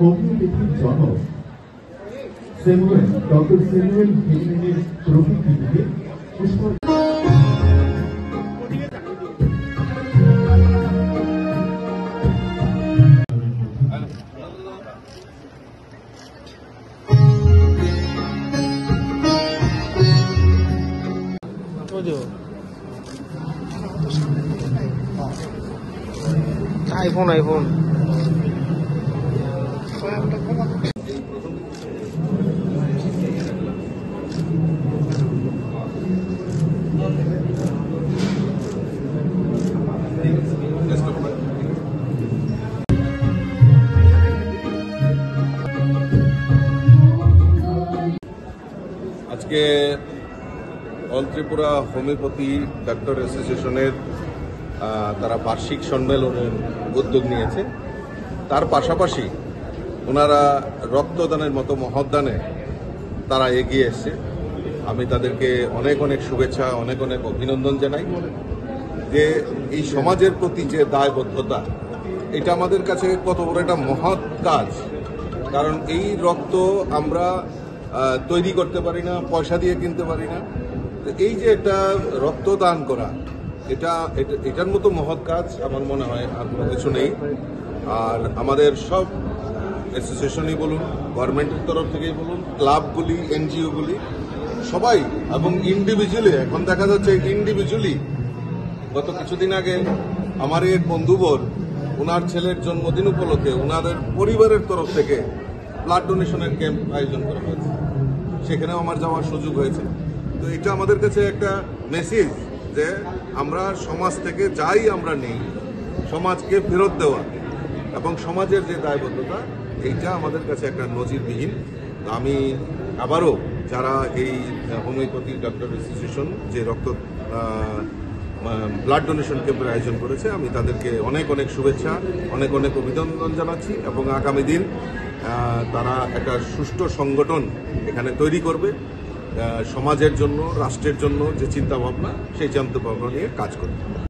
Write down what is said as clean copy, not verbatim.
হোমিওপ্যাথির জনক doctor Samuel হেজেনের প্রকৃতিতে পুষ্প iPhone আজকে অল ত্রিপুরা হোমিওপ্যাথি ডাক্তার অ্যাসোসিয়েশনের তারা বার্ষিক সম্মেলনের উদ্যোগ নিয়েছে। তার পাশাপাশি ওনারা রক্তদানের মতো মহৎদানে তারা এগিয়ে এসছে। আমি তাদেরকে অনেক অনেক শুভেচ্ছা, অনেক অনেক অভিনন্দন জানাই যে এই সমাজের প্রতি যে দায়বদ্ধতা, এটা আমাদের কাছে কত বড় একটা মহৎ কাজ। কারণ এই রক্ত আমরা তৈরি করতে পারি না, পয়সা দিয়ে কিনতে পারি না। এই যে একটা রক্তদান করা, এটার মতো মহৎ কাজ আমার মনে হয় আর কোনো কিছু নেই। আর আমাদের সব অ্যাসোসিয়েশনই বলুন, গভর্নমেন্টের তরফ থেকেই বলুন, ক্লাবগুলি, এনজিওগুলি সবাই এবং ইন্ডিভিজুয়ালি, এখন দেখা যাচ্ছে ইন্ডিভিজুয়ালি। গত কিছুদিন আগে আমার এক বন্ধুবর ওনার ছেলের জন্মদিন উপলক্ষে ওনাদের পরিবারের তরফ থেকে ব্লাড ডোনেশনের ক্যাম্প আয়োজন করা হয়েছে। সেখানেও আমার যাওয়ার সুযোগ হয়েছে। তো এটা আমাদের কাছে একটা মেসেজ যে আমরা সমাজ থেকে যাই আমরা নেই, সমাজকে ফেরত দেওয়া এবং সমাজের যে দায়বদ্ধতা, এইটা আমাদের কাছে একটা নজিরবিহীন। আমি আবারও যারা এই হোমিওপ্যাথি ডাক্তার অ্যাসোসিয়েশন যে ব্লাড ডোনেশন ক্যাম্পের আয়োজন করেছে, আমি তাদেরকে অনেক অনেক শুভেচ্ছা, অনেক অনেক অভিনন্দন জানাচ্ছি এবং আগামী দিন তারা একটা সুষ্ঠু সংগঠন এখানে তৈরি করবে, সমাজের জন্য, রাষ্ট্রের জন্য যে চিন্তাভাবনা, সেই চিন্তাভাবনা নিয়ে কাজ করবে।